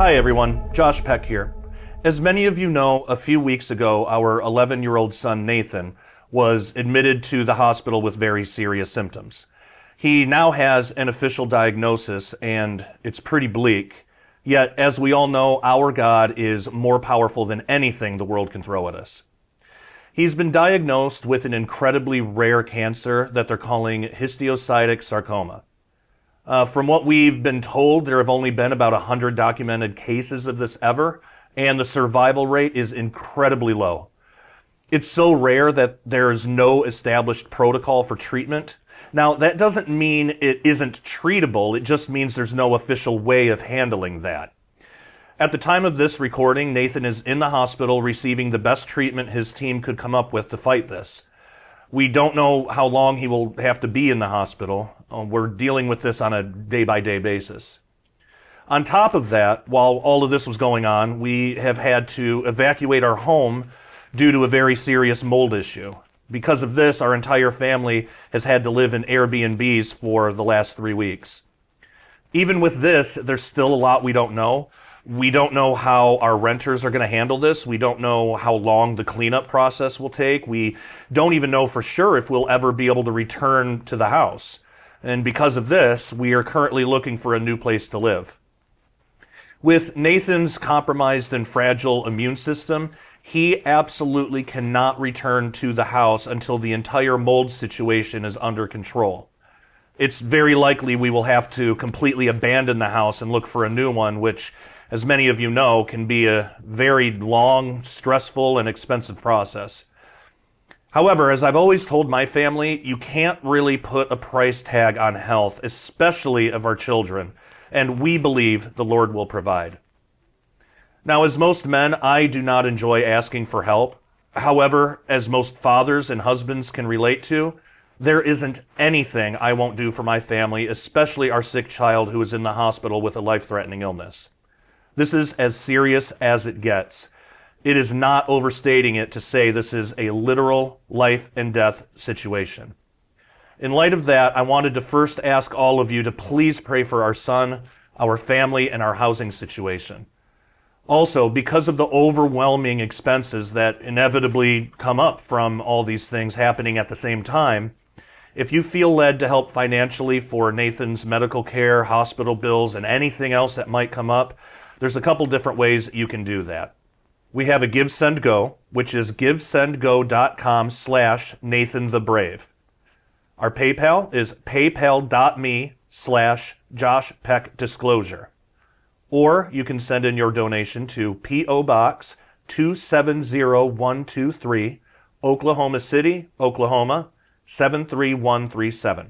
Hi everyone, Josh Peck here. As many of you know, a few weeks ago, our 11-year-old son Nathan was admitted to the hospital with very serious symptoms. He now has an official diagnosis, and it's pretty bleak. Yet, as we all know, our God is more powerful than anything the world can throw at us. He's been diagnosed with an incredibly rare cancer that they're calling histiocytic sarcoma. From what we've been told, there have only been about 100 documented cases of this ever, and the survival rate is incredibly low. It's so rare that there is no established protocol for treatment. Now, that doesn't mean it isn't treatable, it just means there's no official way of handling that. At the time of this recording, Nathan is in the hospital receiving the best treatment his team could come up with to fight this. We don't know how long he will have to be in the hospital. We're dealing with this on a day-by-day basis. On top of that, while all of this was going on, we have had to evacuate our home due to a very serious mold issue. Because of this, our entire family has had to live in Airbnbs for the last 3 weeks. Even with this, there's still a lot we don't know. We don't know how our renters are going to handle this. We don't know how long the cleanup process will take. We don't even know for sure if we'll ever be able to return to the house. And because of this, we are currently looking for a new place to live. With Nathan's compromised and fragile immune system, he absolutely cannot return to the house until the entire mold situation is under control. It's very likely we will have to completely abandon the house and look for a new one, which, as many of you know, can be a very long, stressful, and expensive process. However, as I've always told my family, you can't really put a price tag on health, especially of our children, and we believe the Lord will provide. Now, as most men, I do not enjoy asking for help. However, as most fathers and husbands can relate to, there isn't anything I won't do for my family, especially our sick child who is in the hospital with a life-threatening illness. This is as serious as it gets. It is not overstating it to say this is a literal life and death situation. In light of that, I wanted to first ask all of you to please pray for our son, our family, and our housing situation. Also, because of the overwhelming expenses that inevitably come up from all these things happening at the same time, if you feel led to help financially for Nathan's medical care, hospital bills, and anything else that might come up, there's a couple different ways you can do that. We have a Give, Send, Go, which is givesendgo.com/NathanTheBrave. Our PayPal is paypal.me/JoshPeckDisclosure. Or you can send in your donation to P.O. Box 270123, Oklahoma City, Oklahoma 73137.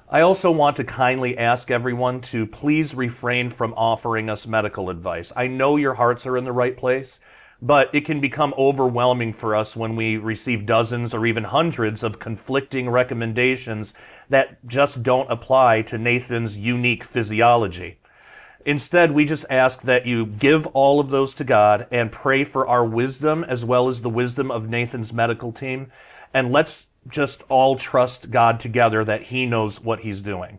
I also want to kindly ask everyone to please refrain from offering us medical advice. I know your hearts are in the right place, but it can become overwhelming for us when we receive dozens or even hundreds of conflicting recommendations that just don't apply to Nathan's unique physiology. Instead, we just ask that you give all of those to God and pray for our wisdom as well as the wisdom of Nathan's medical team, and let's just all trust God together that He knows what He's doing.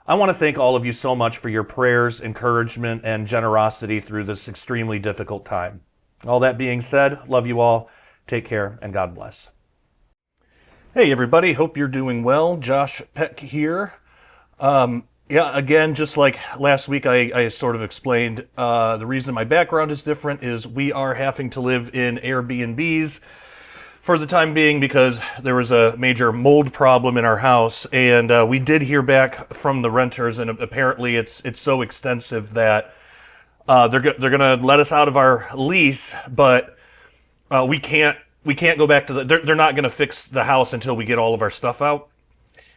I want to thank all of you so much for your prayers, encouragement, and generosity through this extremely difficult time. All that being said, love you all, take care, and God bless. Hey everybody, hope you're doing well. Josh Peck here. Again, just like last week I sort of explained, the reason my background is different is we are having to live in Airbnbs for the time being because there was a major mold problem in our house, and we did hear back from the renters, and apparently it's so extensive that they're gonna let us out of our lease, but we can't go back to they're not gonna fix the house until we get all of our stuff out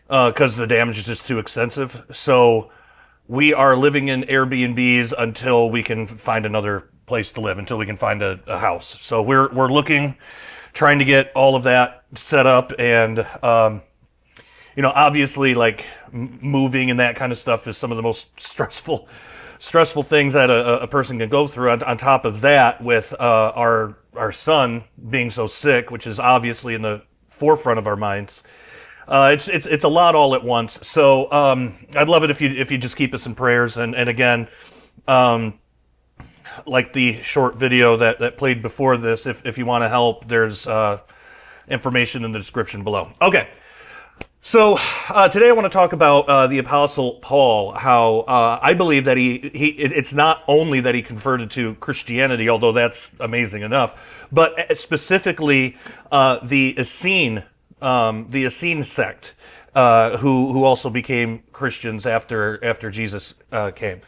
because the damage is just too extensive. So we are living in Airbnbs until we can find another place to live, until we can find a house. So we're looking, trying to get all of that set up, and obviously, like, moving and that kind of stuff is some of the most stressful things that a person can go through. On top of that, with our son being so sick, which is obviously in the forefront of our minds, it's a lot all at once. So I'd love it if you just keep us in prayers, and again, like the short video that played before this, if you want to help, there's information in the description below. Okay. So today I want to talk about the Apostle Paul, how I believe that it's not only that he converted to Christianity, although that's amazing enough, but specifically the Essene sect, who also became Christians after Jesus came.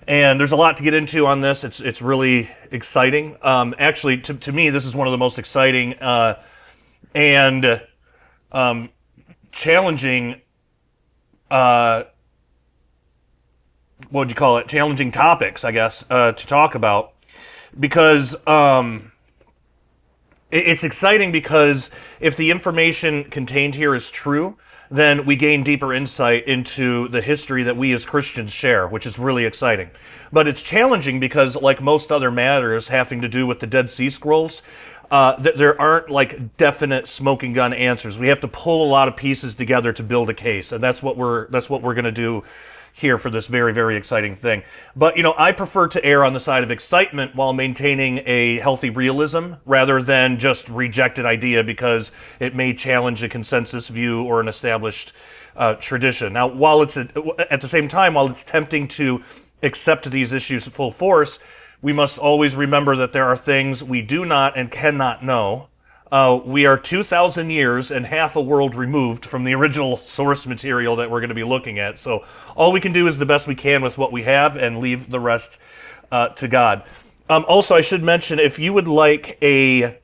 And there's a lot to get into on this. It's really exciting. Actually, to me, this is one of the most exciting and challenging, what would you call it? Challenging topics, I guess, to talk about, because it's exciting because if the information contained here is true, then we gain deeper insight into the history that we as Christians share, which is really exciting. But it's challenging because, like most other matters having to do with the Dead Sea Scrolls, there aren't like definite smoking gun answers. We have to pull a lot of pieces together to build a case, and that's what we're going to do here for this very, very exciting thing. But I prefer to err on the side of excitement while maintaining a healthy realism rather than just reject an idea because it may challenge a consensus view or an established tradition. Now, while it's at the same time, while it's tempting to accept these issues full force, we must always remember that there are things we do not and cannot know. We are 2,000 years and half a world removed from the original source material that we're going to be looking at. So all we can do is the best we can with what we have and leave the rest to God. Also, I should mention, if you would like a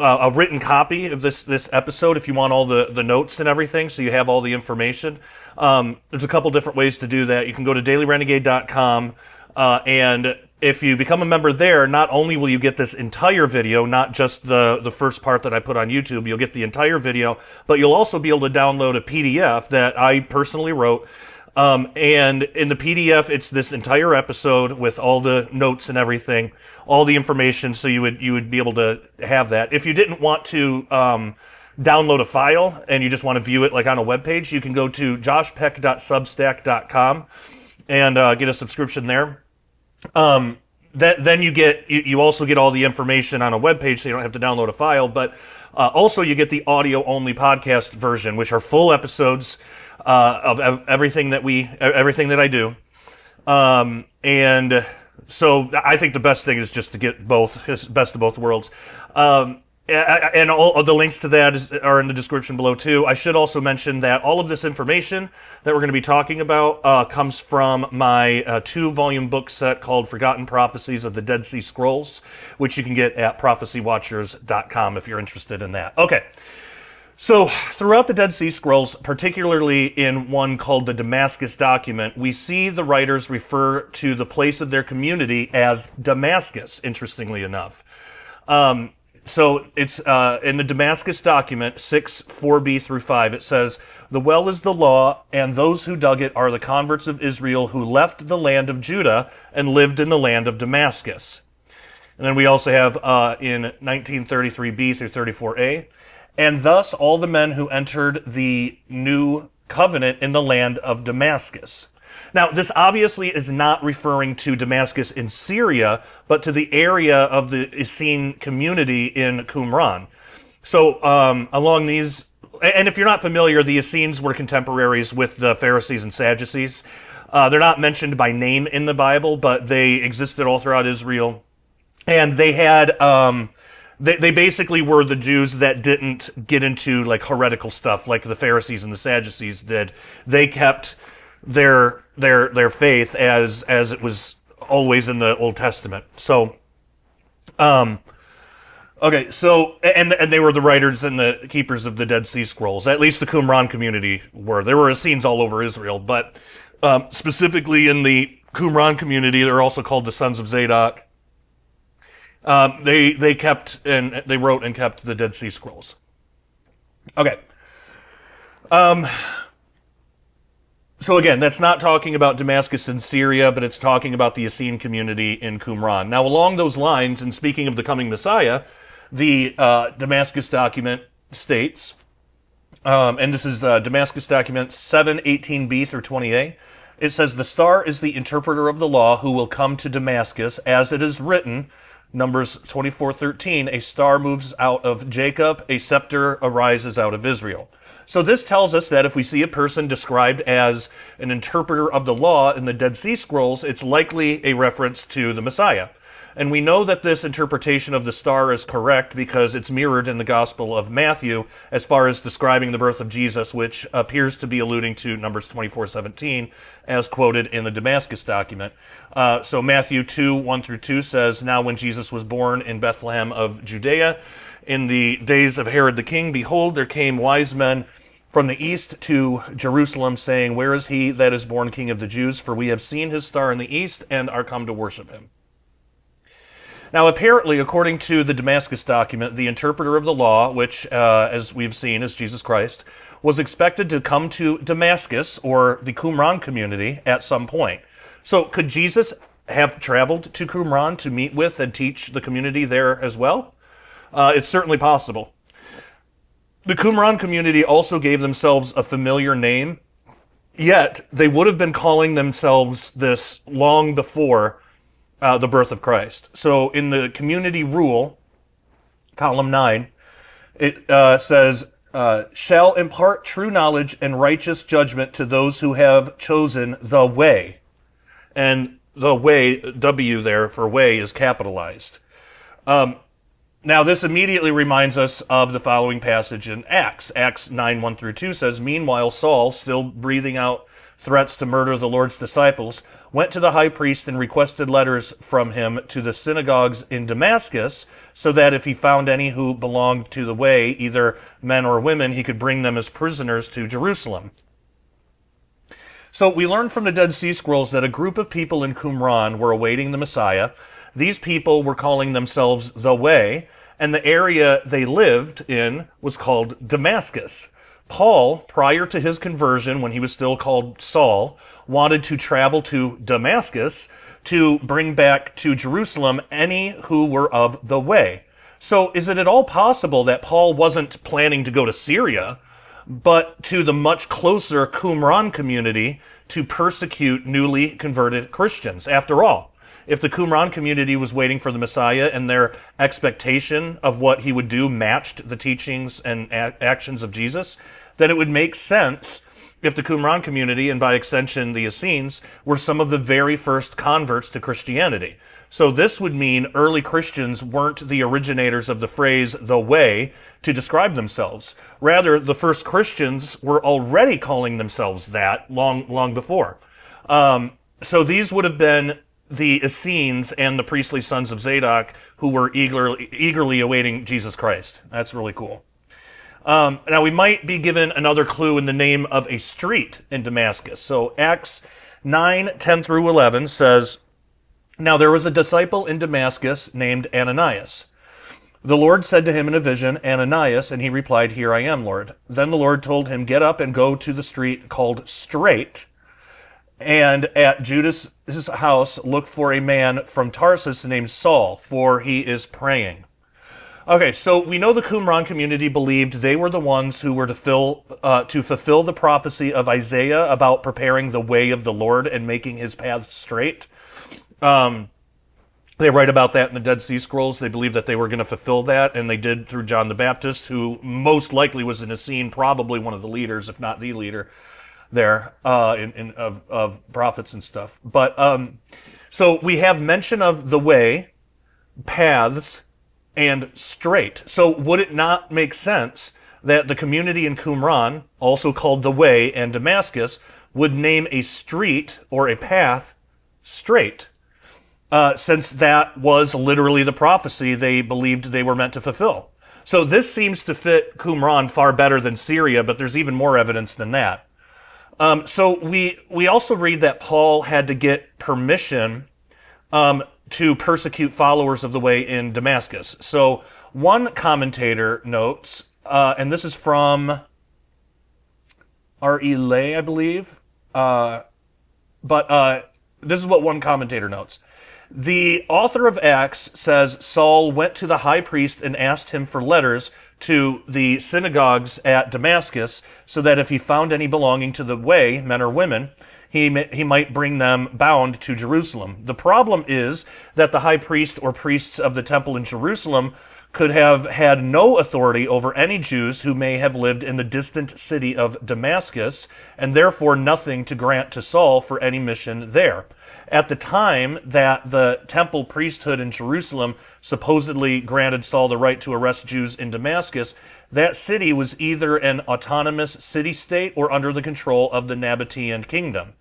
written copy of this episode, if you want all the notes and everything, so you have all the information, there's a couple different ways to do that. You can go to dailyrenegade.com, and if you become a member there, not only will you get this entire video, not just the first part that I put on YouTube, you'll get the entire video, but you'll also be able to download a PDF that I personally wrote. And in the PDF, it's this entire episode with all the notes and everything, all the information, so you would be able to have that. If you didn't want to download a file and you just want to view it like on a web page, you can go to joshpeck.substack.com and get a subscription there. Then you also get all the information on a web page, so you don't have to download a file. But also you get the audio only podcast version, which are full episodes of everything that I do. And so I think the best thing is just to get both, best of both worlds. And all of the links to that are in the description below too. I should also mention that all of this information that we're going to be talking about comes from my 2-volume book set called Forgotten Prophecies of the Dead Sea Scrolls, which you can get at prophecywatchers.com if you're interested in that. Okay, so throughout the Dead Sea Scrolls, particularly in one called the Damascus document, we see the writers refer to the place of their community as Damascus, interestingly enough. So it's in the Damascus document, 6:4b through 5, it says, "The well is the law, and those who dug it are the converts of Israel who left the land of Judah and lived in the land of Damascus." And then we also have in 1933b through 34a, "And thus all the men who entered the new covenant in the land of Damascus." Now, this obviously is not referring to Damascus in Syria, but to the area of the Essene community in Qumran. So, along these, and if you're not familiar, the Essenes were contemporaries with the Pharisees and Sadducees. They're not mentioned by name in the Bible, but they existed all throughout Israel. And they had, they basically were the Jews that didn't get into like heretical stuff like the Pharisees and the Sadducees did. They kept their faith as it was always in the Old Testament. So, okay, so and they were the writers and the keepers of the Dead Sea Scrolls. At least the Qumran community were. There were Essenes all over Israel, but specifically in the Qumran community, they're also called the Sons of Zadok. They kept and they wrote and kept the Dead Sea Scrolls. Okay. So again, that's not talking about Damascus in Syria, but it's talking about the Essene community in Qumran. Now, along those lines, and speaking of the coming Messiah, the Damascus document states, and this is Damascus document 7:18b through 20a, It says, "The star is the interpreter of the law who will come to Damascus, as it is written," Numbers 24:13, "A star moves out of Jacob, a scepter arises out of Israel." So this tells us that if we see a person described as an interpreter of the law in the Dead Sea Scrolls, it's likely a reference to the Messiah. And we know that this interpretation of the star is correct because it's mirrored in the Gospel of Matthew as far as describing the birth of Jesus, which appears to be alluding to Numbers 24:17, as quoted in the Damascus document. So Matthew 2:1-2 says, "Now when Jesus was born in Bethlehem of Judea, in the days of Herod the king, behold, there came wise men from the east to Jerusalem, saying, Where is he that is born King of the Jews? For we have seen his star in the east and are come to worship him." Now, apparently, according to the Damascus document, the interpreter of the law, which, as we've seen, is Jesus Christ, was expected to come to Damascus, or the Qumran community, at some point. So, could Jesus have traveled to Qumran to meet with and teach the community there as well? It's certainly possible. The Qumran community also gave themselves a familiar name, yet they would have been calling themselves this long before the birth of Christ. So in the community rule, column 9, it says, "Shall impart true knowledge and righteous judgment to those who have chosen the way." And the way, W there for way, is capitalized. Now this immediately reminds us of the following passage in Acts. Acts 9:1-2 says, "Meanwhile Saul, still breathing out threats to murder the Lord's disciples, went to the high priest and requested letters from him to the synagogues in Damascus, so that if he found any who belonged to the way, either men or women, he could bring them as prisoners to Jerusalem." So we learn from the Dead Sea Scrolls that a group of people in Qumran were awaiting the Messiah. These people were calling themselves the Way, and the area they lived in was called Damascus. Paul, prior to his conversion, when he was still called Saul, wanted to travel to Damascus to bring back to Jerusalem any who were of the way. So is it at all possible that Paul wasn't planning to go to Syria, but to the much closer Qumran community to persecute newly converted Christians? After all, if the Qumran community was waiting for the Messiah and their expectation of what he would do matched the teachings and actions of Jesus, then it would make sense if the Qumran community, and by extension the Essenes, were some of the very first converts to Christianity. So this would mean early Christians weren't the originators of the phrase "the way" to describe themselves. Rather, the first Christians were already calling themselves that long before. So these would have been the Essenes and the priestly sons of Zadok who were eagerly awaiting Jesus Christ. That's really cool. Now we might be given another clue in the name of a street in Damascus. So Acts 9:10-11 says, "Now there was a disciple in Damascus named Ananias. The Lord said to him in a vision, 'Ananias,' and he replied, 'Here I am, Lord.' Then the Lord told him, 'Get up and go to the street called Straight, and at Judas' house look for a man from Tarsus named Saul, for he is praying.'" Okay, so we know the Qumran community believed they were the ones who were to fulfill the prophecy of Isaiah about preparing the way of the Lord and making his path straight. They write about that in the Dead Sea Scrolls. They believed that they were going to fulfill that, and they did through John the Baptist, who most likely was an Essene, probably one of the leaders, if not the leader, there of prophets and stuff. But so we have mention of the way, paths, and straight. So would it not make sense that the community in Qumran, also called the Way and Damascus, would name a street or a path Straight, since that was literally the prophecy they believed they were meant to fulfill? So this seems to fit Qumran far better than Syria, but there's even more evidence than that. So we also read that Paul had to get permission to persecute followers of the Way in Damascus. So one commentator notes, and this is from R.E. Lay, I believe, but this is what one commentator notes. The author of Acts says Saul went to the high priest and asked him for letters to the synagogues at Damascus, so that if he found any belonging to the Way, men or women, he might bring them bound to Jerusalem. The problem is that the high priest or priests of the temple in Jerusalem could have had no authority over any Jews who may have lived in the distant city of Damascus, and therefore nothing to grant to Saul for any mission there. At the time that the temple priesthood in Jerusalem supposedly granted Saul the right to arrest Jews in Damascus, that city was either an autonomous city-state or under the control of the Nabatean kingdom.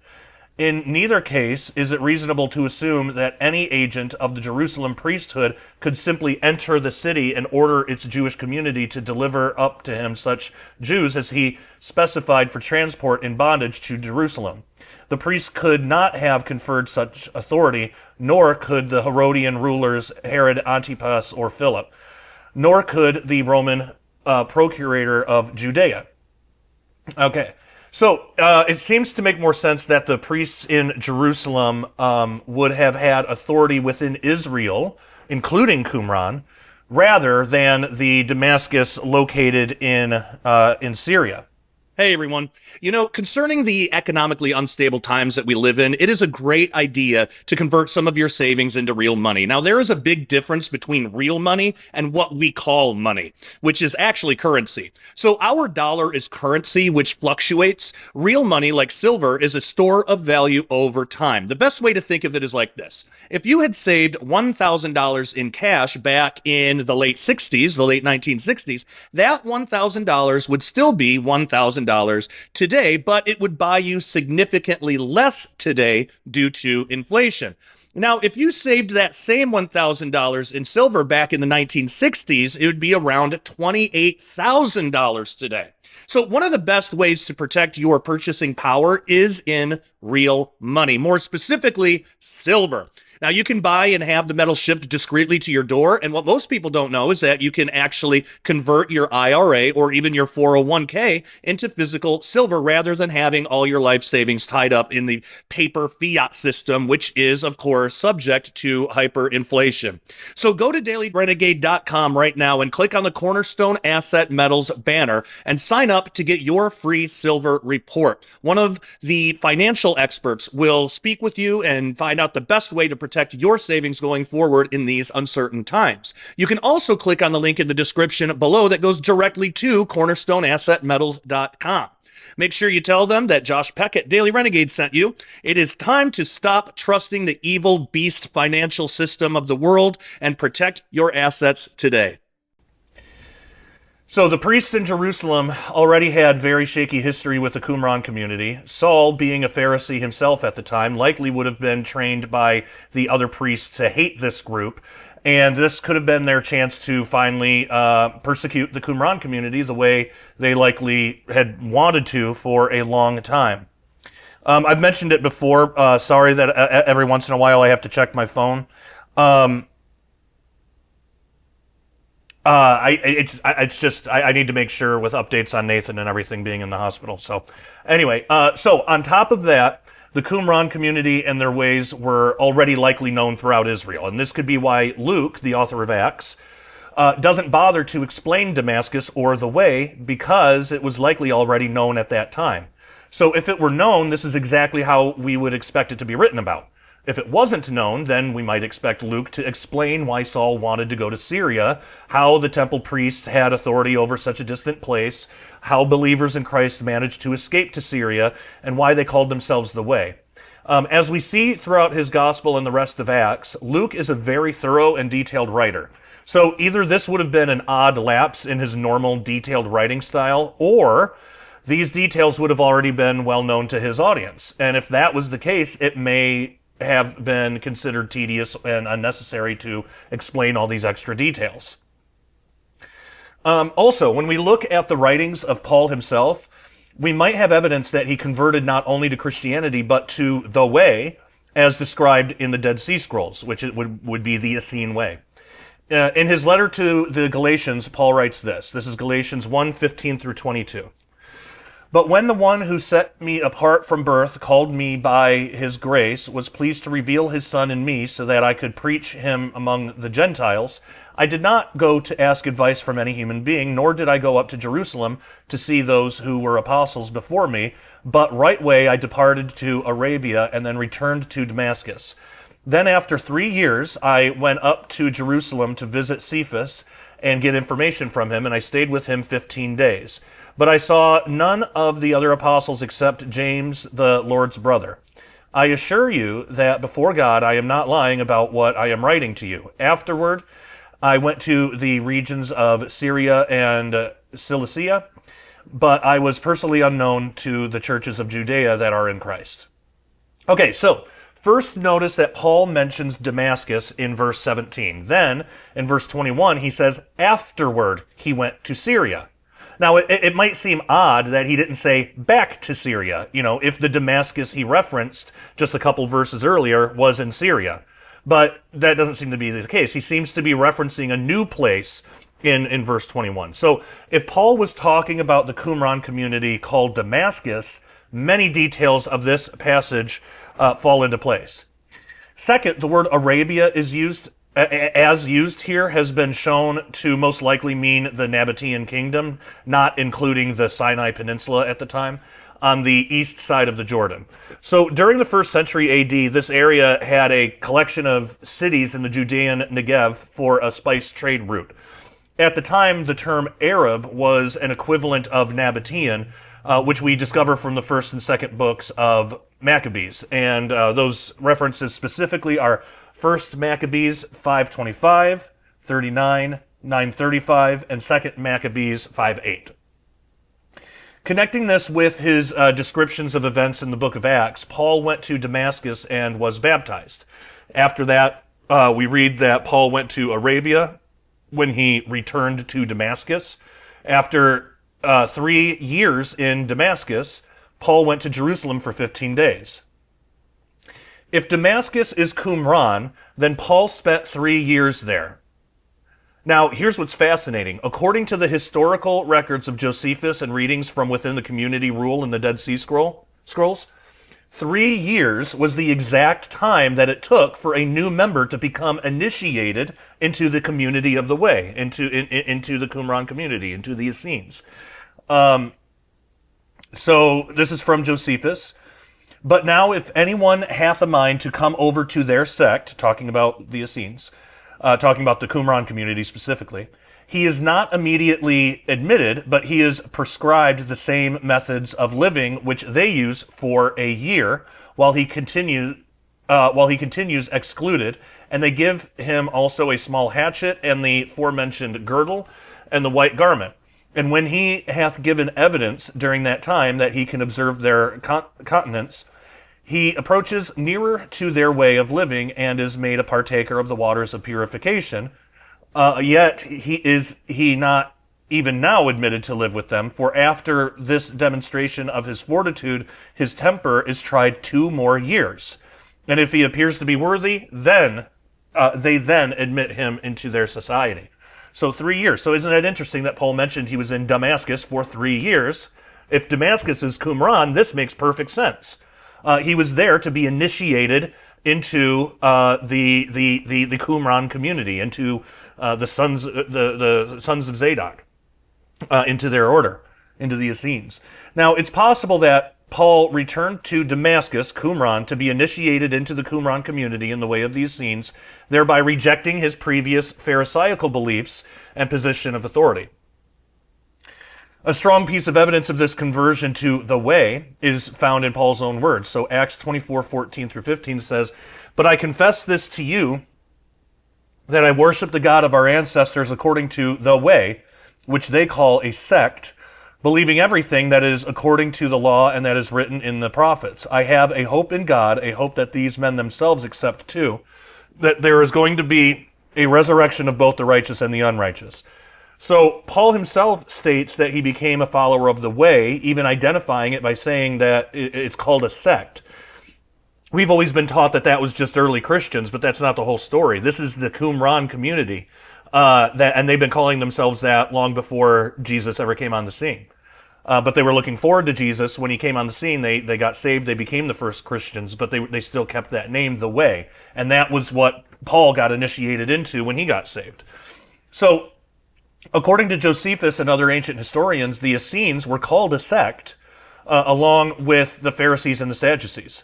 In neither case is it reasonable to assume that any agent of the Jerusalem priesthood could simply enter the city and order its Jewish community to deliver up to him such Jews as he specified for transport in bondage to Jerusalem. The priests could not have conferred such authority, nor could the Herodian rulers Herod Antipas or Philip, nor could the Roman procurator of Judea. Okay. So it seems to make more sense that the priests in Jerusalem would have had authority within Israel, including Qumran, rather than the Damascus located in Syria. Hey everyone. Concerning the economically unstable times that we live in, it is a great idea to convert some of your savings into real money. Now, there is a big difference between real money and what we call money, which is actually currency. So our dollar is currency, which fluctuates. Real money, like silver, is a store of value over time. The best way to think of it is like this. If you had saved $1,000 in cash back in the late 60s, the late 1960s, that $1,000 would still be $1,000 today, but it would buy you significantly less today due to inflation. Now, if you saved that same $1,000 in silver back in the 1960s, it would be around $28,000 today. So one of the best ways to protect your purchasing power is in real money, more specifically, silver. Now, you can buy and have the metal shipped discreetly to your door, and what most people don't know is that you can actually convert your IRA or even your 401k into physical silver rather than having all your life savings tied up in the paper fiat system, which is, of course, subject to hyperinflation. So go to dailyrenegade.com right now and click on the Cornerstone Asset Metals banner and sign up to get your free silver report. One of the financial experts will speak with you and find out the best way to protect your savings going forward in these uncertain times. You can also click on the link in the description below that goes directly to cornerstoneassetmetals.com. Make sure you tell them that Josh Peck at Daily Renegade sent you. It is time to stop trusting the evil beast financial system of the world and protect your assets today. So the priests in Jerusalem already had very shaky history with the Qumran community. Saul, being a Pharisee himself at the time, likely would have been trained by the other priests to hate this group, and this could have been their chance to finally persecute the Qumran community the way they likely had wanted to for a long time. I've mentioned it before. Sorry that every once in a while I have to check my phone. I need to make sure with updates on Nathan and everything being in the hospital. So anyway, so on top of that, the Qumran community and their ways were already likely known throughout Israel. And this could be why Luke, the author of Acts, doesn't bother to explain Damascus or the way, because it was likely already known at that time. So if it were known, this is exactly how we would expect it to be written about. If it wasn't known, then we might expect Luke to explain why Saul wanted to go to Syria, how the temple priests had authority over such a distant place, how believers in Christ managed to escape to Syria, and why they called themselves the Way. As we see throughout his gospel and the rest of Acts, Luke is a very thorough and detailed writer. So either this would have been an odd lapse in his normal detailed writing style, or these details would have already been well known to his audience. And if that was the case, it may have been considered tedious and unnecessary to explain all these extra details. Also, when we look at the writings of Paul himself, we might have evidence that he converted not only to Christianity, but to the Way, as described in the Dead Sea Scrolls, which it would be the Essene Way. In his letter to the Galatians, Paul writes this. This is Galatians 1:15 through 22. But when the one who set me apart from birth called me by his grace was pleased to reveal his Son in me so that I could preach him among the Gentiles, I did not go to ask advice from any human being, nor did I go up to Jerusalem to see those who were apostles before me, but right way I departed to Arabia and then returned to Damascus. Then after 3 years, I went up to Jerusalem to visit Cephas and get information from him, and I stayed with him 15 days. But I saw none of the other apostles except James, the Lord's brother. I assure you that before God I am not lying about what I am writing to you. Afterward, I went to the regions of Syria and Cilicia, but I was personally unknown to the churches of Judea that are in Christ. Okay, so first notice that Paul mentions Damascus in verse 17. Then, in verse 21, he says, afterward he went to Syria. Now, it might seem odd that he didn't say back to Syria, if the Damascus he referenced just a couple verses earlier was in Syria. But that doesn't seem to be the case. He seems to be referencing a new place in verse 21. So if Paul was talking about the Qumran community called Damascus, many details of this passage fall into place. Second, the word Arabia is used here has been shown to most likely mean the Nabatean kingdom, not including the Sinai Peninsula at the time, on the east side of the Jordan. So during the 1st century AD, this area had a collection of cities in the Judean Negev for a spice trade route. At the time, the term Arab was an equivalent of Nabatean, which we discover from the 1st and 2nd books of Maccabees. And those references specifically are 1st Maccabees 5:25, 39, 9:35, and 2nd Maccabees 5:8. Connecting this with his descriptions of events in the book of Acts, Paul went to Damascus and was baptized. After that, we read that Paul went to Arabia when he returned to Damascus. After 3 years in Damascus, Paul went to Jerusalem for 15 days. If Damascus is Qumran, then Paul spent 3 years there. Now, here's what's fascinating. According to the historical records of Josephus and readings from within the community rule in the Dead Sea Scrolls, 3 years was the exact time that it took for a new member to become initiated into the community of the way, into the Qumran community, into the Essenes. So this is from Josephus. But now if anyone hath a mind to come over to their sect, talking about the Essenes, talking about the Qumran community specifically, he is not immediately admitted, but he is prescribed the same methods of living which they use for a year, while he continues excluded, and they give him also a small hatchet and the aforementioned girdle and the white garment. And when he hath given evidence during that time that he can observe their continence, he approaches nearer to their way of living and is made a partaker of the waters of purification. Yet he not even now admitted to live with them, for after this demonstration of his fortitude, his temper is tried 2 more years. And if he appears to be worthy, then they then admit him into their society. So 3 years. So isn't it interesting that Paul mentioned he was in Damascus for 3 years? If Damascus is Qumran, this makes perfect sense. He was there to be initiated into the Qumran community, into the sons of Zadok, into their order, into the Essenes. Now, it's possible that Paul returned to Damascus, Qumran, to be initiated into the Qumran community in the way of the Essenes, thereby rejecting his previous Pharisaical beliefs and position of authority. A strong piece of evidence of this conversion to the way is found in Paul's own words. So Acts 24:14 through 15 says, "But I confess this to you, that I worship the God of our ancestors according to the way, which they call a sect, believing everything that is according to the law and that is written in the prophets. I have a hope in God, a hope that these men themselves accept too, that there is going to be a resurrection of both the righteous and the unrighteous." So Paul himself states that he became a follower of the way, even identifying it by saying that it's called a sect. We've always been taught that that was just early Christians, but that's not the whole story. This is the Qumran community, and they've been calling themselves that long before Jesus ever came on the scene. But they were looking forward to Jesus. When he came on the scene, they got saved, they became the first Christians, but they still kept that name, the way. And that was what Paul got initiated into when he got saved. So, according to Josephus and other ancient historians, the Essenes were called a sect along with the Pharisees and the Sadducees.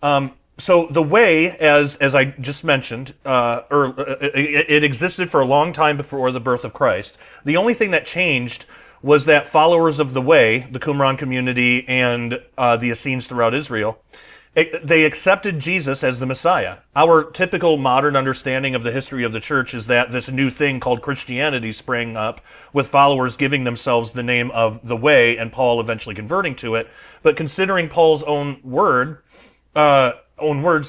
So the way, as I just mentioned, it existed for a long time before the birth of Christ. The only thing that changed was that followers of the way, the Qumran community and the Essenes throughout Israel, they accepted Jesus as the Messiah. Our typical modern understanding of the history of the church is that this new thing called Christianity sprang up with followers giving themselves the name of the way and Paul eventually converting to it. But considering Paul's own words,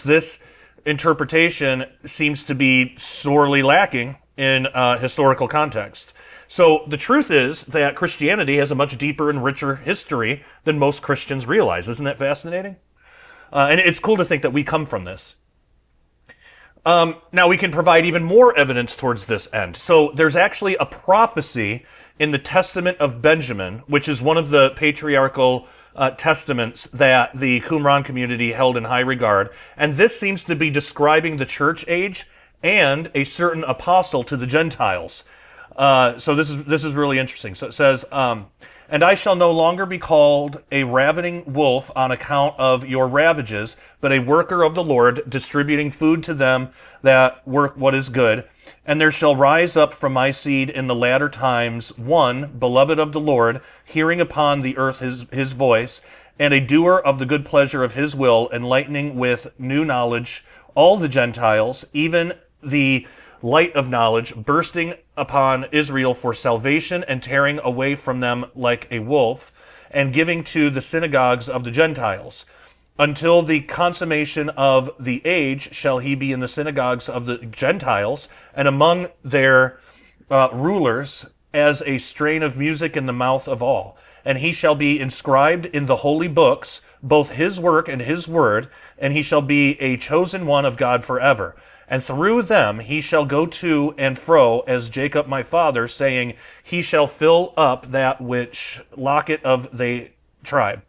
this interpretation seems to be sorely lacking in historical context. So the truth is that Christianity has a much deeper and richer history than most Christians realize. Isn't that fascinating? And it's cool to think that we come from this. Now we can provide even more evidence towards this end. So there's actually a prophecy in the Testament of Benjamin, which is one of the patriarchal testaments that the Qumran community held in high regard. And this seems to be describing the church age and a certain apostle to the Gentiles. So this is really interesting. So it says, and I shall no longer be called a ravening wolf on account of your ravages, but a worker of the Lord, distributing food to them that work what is good. And there shall rise up from my seed in the latter times one, beloved of the Lord, hearing upon the earth his voice, and a doer of the good pleasure of his will, enlightening with new knowledge all the Gentiles, even the light of knowledge, bursting upon Israel for salvation, and tearing away from them like a wolf, and giving to the synagogues of the Gentiles. Until the consummation of the age shall he be in the synagogues of the Gentiles, and among their rulers, as a strain of music in the mouth of all. And he shall be inscribed in the holy books, both his work and his word, and he shall be a chosen one of God forever. And through them he shall go to and fro, as Jacob my father, saying, he shall fill up that which lacketh of the tribe.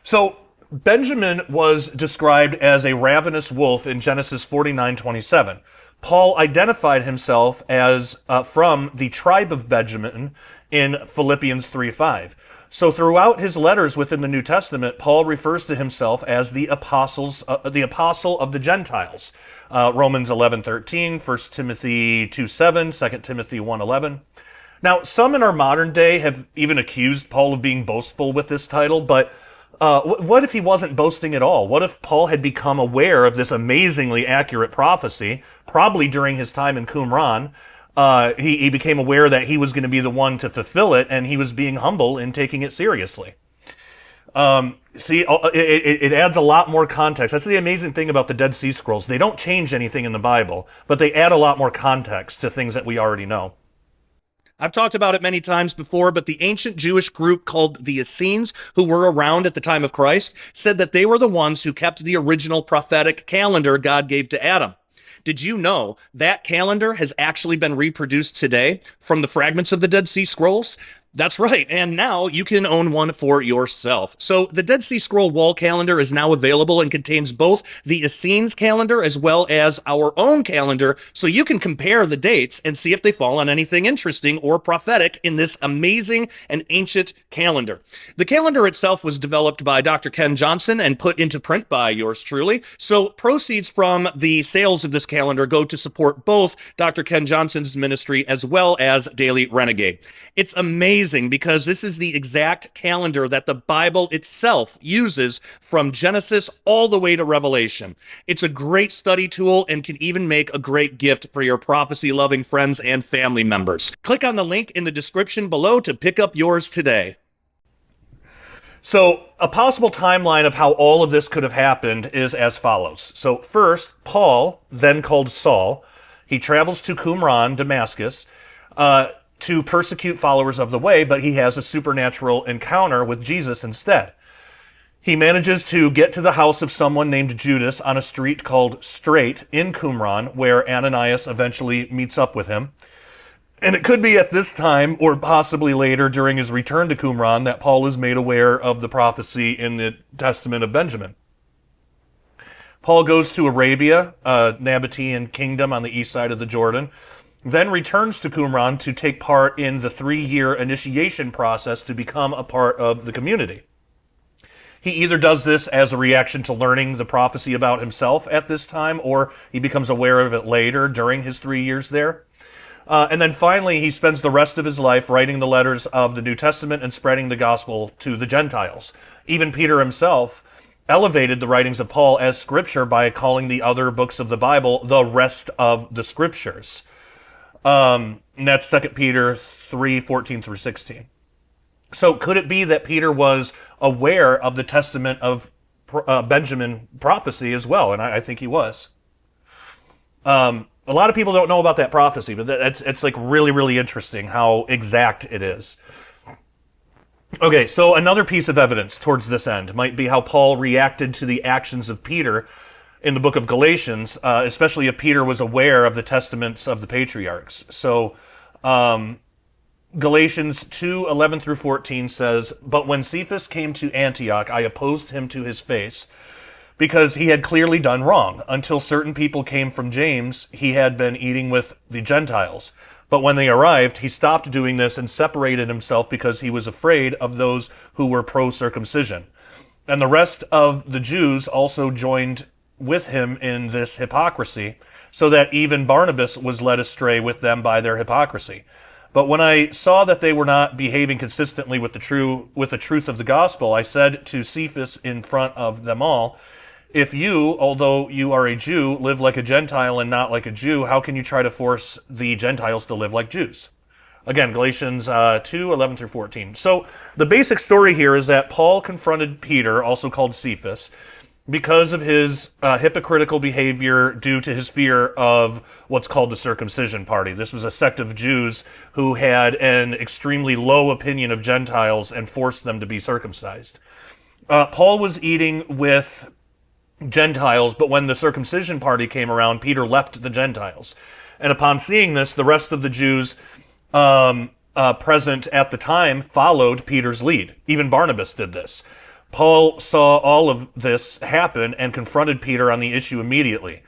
So Benjamin was described as a ravenous wolf in Genesis 49:27. Paul identified himself as from the tribe of Benjamin in Philippians 3:5. So throughout his letters within the New Testament, Paul refers to himself as the apostle of the Gentiles. Romans 11:13, 1 Timothy 2:7, 2 Timothy 1:11. Now, some in our modern day have even accused Paul of being boastful with this title, but what if he wasn't boasting at all? What if Paul had become aware of this amazingly accurate prophecy, probably during his time in Qumran? He became aware that he was going to be the one to fulfill it, and he was being humble in taking it seriously. It adds a lot more context. That's the amazing thing about the Dead Sea Scrolls. They don't change anything in the Bible, but they add a lot more context to things that we already know. I've talked about it many times before, but the ancient Jewish group called the Essenes, who were around at the time of Christ, said that they were the ones who kept the original prophetic calendar God gave to Adam. Did you know that calendar has actually been reproduced today from the fragments of the Dead Sea Scrolls? That's right, and now you can own one for yourself. So the Dead Sea Scroll wall calendar is now available and contains both the Essenes calendar as well as our own calendar, so you can compare the dates and see if they fall on anything interesting or prophetic in this amazing and ancient calendar. The calendar itself was developed by Dr. Ken Johnson and put into print by yours truly, so proceeds from the sales of this calendar go to support both Dr. Ken Johnson's ministry as well as Daily Renegade. It's amazing because this is the exact calendar that the Bible itself uses from Genesis all the way to Revelation. It's a great study tool and can even make a great gift for your prophecy-loving friends and family members. Click on the link in the description below to pick up yours today. So a possible timeline of how all of this could have happened is as follows. So first, Paul, then called Saul, he travels to Qumran, Damascus, to persecute followers of the way, but he has a supernatural encounter with Jesus instead. He manages to get to the house of someone named Judas on a street called Straight in Qumran, where Ananias eventually meets up with him. And it could be at this time, or possibly later during his return to Qumran, that Paul is made aware of the prophecy in the Testament of Benjamin. Paul goes to Arabia, a Nabatean kingdom on the east side of the Jordan, then returns to Qumran to take part in the 3-year initiation process to become a part of the community. He either does this as a reaction to learning the prophecy about himself at this time, or he becomes aware of it later during his 3 years there. And then finally, he spends the rest of his life writing the letters of the New Testament and spreading the gospel to the Gentiles. Even Peter himself elevated the writings of Paul as scripture by calling the other books of the Bible the rest of the scriptures. And that's 2 Peter 3:14 through 16. So could it be that Peter was aware of the testament of Benjamin prophecy as well? And I think he was. A lot of people don't know about that prophecy, but it's like really, really interesting how exact it is. Okay, so another piece of evidence towards this end might be how Paul reacted to the actions of Peter in the book of Galatians, especially if Peter was aware of the testaments of the patriarchs. So Galatians 2:11 through 14 says, "But when Cephas came to Antioch, I opposed him to his face, because he had clearly done wrong. Until certain people came from James, he had been eating with the Gentiles. But when they arrived, he stopped doing this and separated himself because he was afraid of those who were pro-circumcision. And the rest of the Jews also joined with him in this hypocrisy, so that even Barnabas was led astray with them by their hypocrisy. But when I saw that they were not behaving consistently with the truth of the gospel, I said to Cephas in front of them all, 'If you, although you are a Jew, live like a Gentile and not like a Jew, how can you try to force the Gentiles to live like Jews?'" Again, Galatians 2:11 through 14. So the basic story here is that Paul confronted Peter, also called Cephas, because of his hypocritical behavior due to his fear of what's called the circumcision party. This was a sect of Jews who had an extremely low opinion of Gentiles and forced them to be circumcised. Paul was eating with Gentiles, but when the circumcision party came around, Peter left the Gentiles. And upon seeing this, the rest of the Jews present at the time followed Peter's lead. Even Barnabas did this. Paul saw all of this happen and confronted Peter on the issue immediately.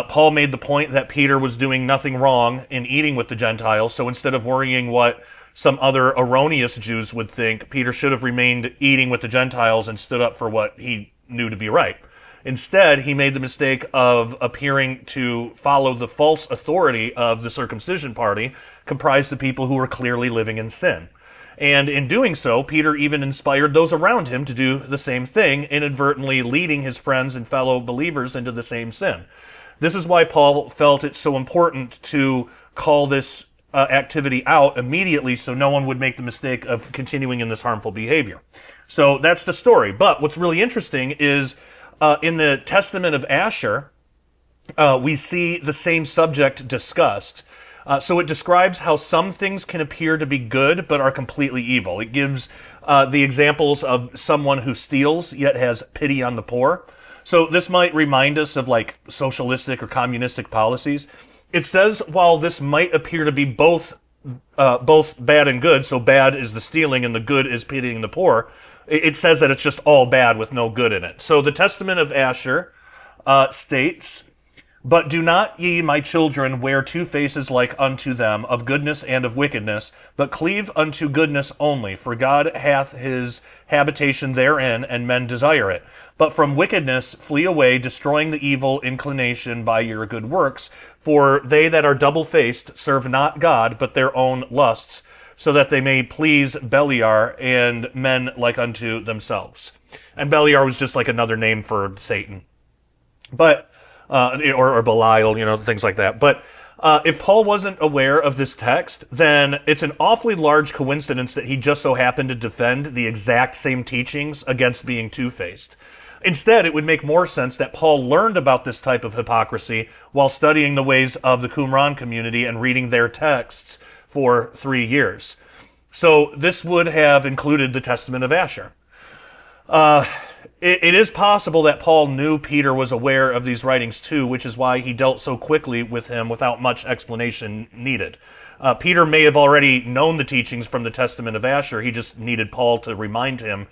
Paul made the point that Peter was doing nothing wrong in eating with the Gentiles, so instead of worrying what some other erroneous Jews would think, Peter should have remained eating with the Gentiles and stood up for what he knew to be right. Instead, he made the mistake of appearing to follow the false authority of the circumcision party, comprised of people who were clearly living in sin. And in doing so, Peter even inspired those around him to do the same thing, inadvertently leading his friends and fellow believers into the same sin. This is why Paul felt it so important to call this activity out immediately so no one would make the mistake of continuing in this harmful behavior. So that's the story. But what's really interesting is in the Testament of Asher, we see the same subject discussed. So it describes how some things can appear to be good but are completely evil. It gives the examples of someone who steals yet has pity on the poor. So this might remind us of like socialistic or communistic policies. It says while this might appear to be both bad and good, so bad is the stealing and the good is pitying the poor, it says that it's just all bad with no good in it. So the Testament of Asher states, "But do not ye, my children, wear two faces like unto them, of goodness and of wickedness, but cleave unto goodness only, for God hath his habitation therein, and men desire it. But from wickedness flee away, destroying the evil inclination by your good works, for they that are double-faced serve not God, but their own lusts, so that they may please Beliar and men like unto themselves." And Beliar was just like another name for Satan. But or Belial, things like that. But if Paul wasn't aware of this text, then it's an awfully large coincidence that he just so happened to defend the exact same teachings against being two-faced. Instead, it would make more sense that Paul learned about this type of hypocrisy while studying the ways of the Qumran community and reading their texts for 3 years. So this would have included the Testament of Asher. It is possible that Paul knew Peter was aware of these writings too, which is why he dealt so quickly with him without much explanation needed. Peter may have already known the teachings from the Testament of Asher. He just needed Paul to remind him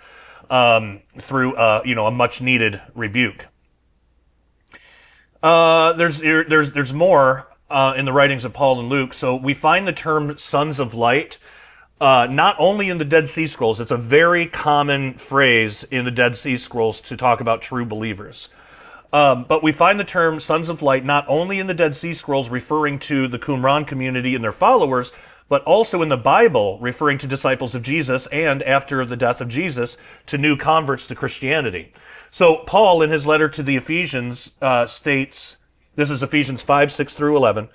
through a much-needed rebuke. There's more in the writings of Paul and Luke. So we find the term sons of light not only in the Dead Sea Scrolls. It's a very common phrase in the Dead Sea Scrolls to talk about true believers. But we find the term sons of light not only in the Dead Sea Scrolls referring to the Qumran community and their followers, but also in the Bible referring to disciples of Jesus and, after the death of Jesus, to new converts to Christianity. So Paul, in his letter to the Ephesians, states, this is Ephesians 5, 6 through 11,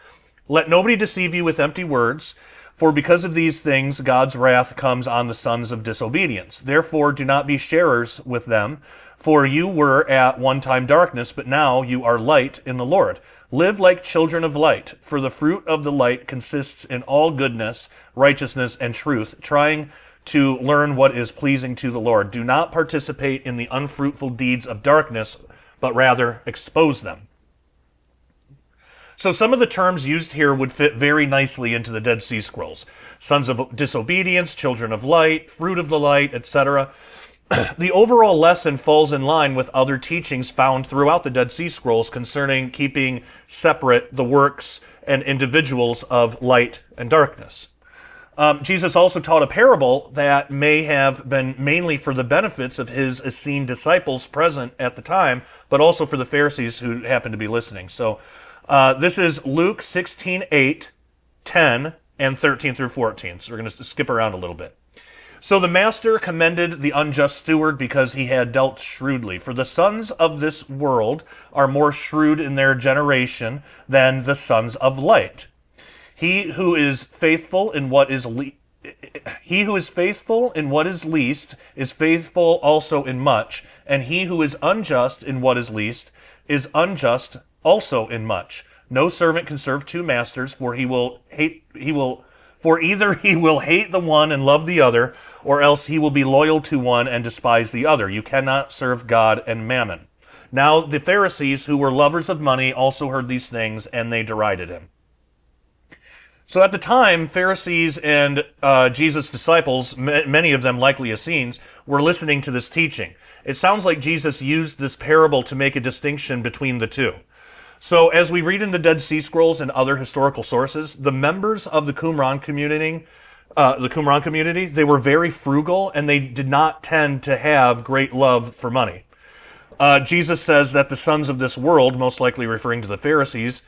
"Let nobody deceive you with empty words, for because of these things God's wrath comes on the sons of disobedience. Therefore do not be sharers with them, for you were at one time darkness, but now you are light in the Lord. Live like children of light, for the fruit of the light consists in all goodness, righteousness, and truth, trying to learn what is pleasing to the Lord. Do not participate in the unfruitful deeds of darkness, but rather expose them." So some of the terms used here would fit very nicely into the Dead Sea Scrolls. Sons of disobedience, children of light, fruit of the light, etc. The overall lesson falls in line with other teachings found throughout the Dead Sea Scrolls concerning keeping separate the works and individuals of light and darkness. Jesus also taught a parable that may have been mainly for the benefits of his Essene disciples present at the time, but also for the Pharisees who happened to be listening. So this is Luke 16:8, 10, and 13 through 14. So we're going to skip around a little bit. "So the master commended the unjust steward because he had dealt shrewdly. For the sons of this world are more shrewd in their generation than the sons of light. He who is faithful in what is least is faithful also in much, and he who is unjust in what is least is unjust also in much. No servant can serve two masters, for either he will hate the one and love the other, or else he will be loyal to one and despise the other. You cannot serve God and mammon." Now the Pharisees, who were lovers of money, also heard these things, and they derided him. So at the time, Pharisees and Jesus' disciples, many of them likely Essenes, were listening to this teaching. It sounds like Jesus used this parable to make a distinction between the two. So as we read in the Dead Sea Scrolls and other historical sources, the members of the Qumran community, they were very frugal, and they did not tend to have great love for money. Jesus says that the sons of this world, most likely referring to the Pharisees,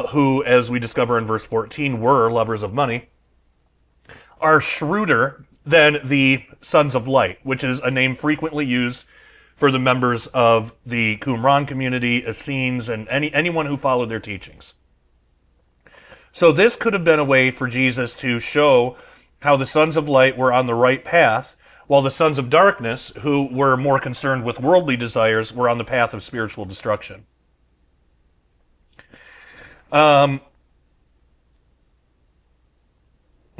who, as we discover in verse 14, were lovers of money, are shrewder than the sons of light, which is a name frequently used for the members of the Qumran community, Essenes, and anyone who followed their teachings. So this could have been a way for Jesus to show how the sons of light were on the right path, while the sons of darkness, who were more concerned with worldly desires, were on the path of spiritual destruction.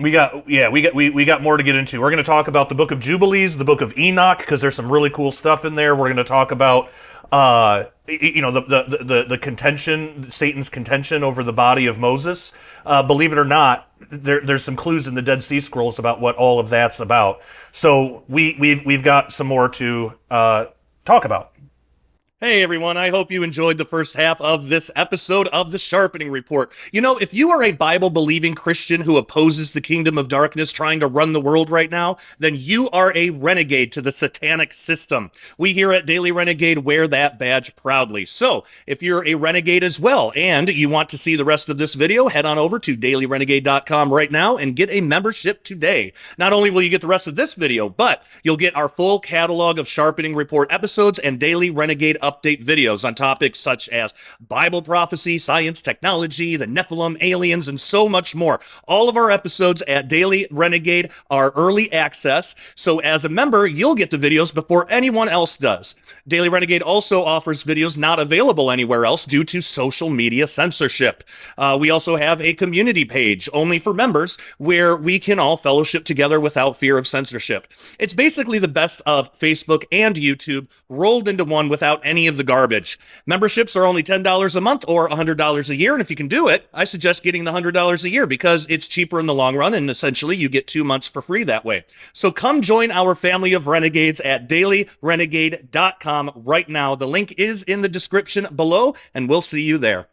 We got more to get into. We're going to talk about the book of Jubilees, the book of Enoch, because there's some really cool stuff in there. We're going to talk about the contention, Satan's contention over the body of Moses. Believe it or not, there's some clues in the Dead Sea Scrolls about what all of that's about. So we've got some more to talk about. Hey everyone, I hope you enjoyed the first half of this episode of the Sharpening Report. You know, if you are a Bible-believing Christian who opposes the kingdom of darkness trying to run the world right now, then you are a renegade to the satanic system. We here at Daily Renegade wear that badge proudly. So, if you're a renegade as well, and you want to see the rest of this video, head on over to dailyrenegade.com right now and get a membership today. Not only will you get the rest of this video, but you'll get our full catalog of Sharpening Report episodes and Daily Renegade update videos on topics such as Bible prophecy, science, technology, the Nephilim, aliens, and so much more. All of our episodes at Daily Renegade are early access, so as a member, you'll get the videos before anyone else does. Daily Renegade also offers videos not available anywhere else due to social media censorship. We also have a community page only for members where we can all fellowship together without fear of censorship. It's basically the best of Facebook and YouTube rolled into one without any of the garbage. Memberships are only $10 a month or $100 a year, and if you can do it, I suggest getting the $100 a year because it's cheaper in the long run, and essentially you get 2 months for free that way. So come join our family of renegades at dailyrenegade.com right now. The link is in the description below, and we'll see you there.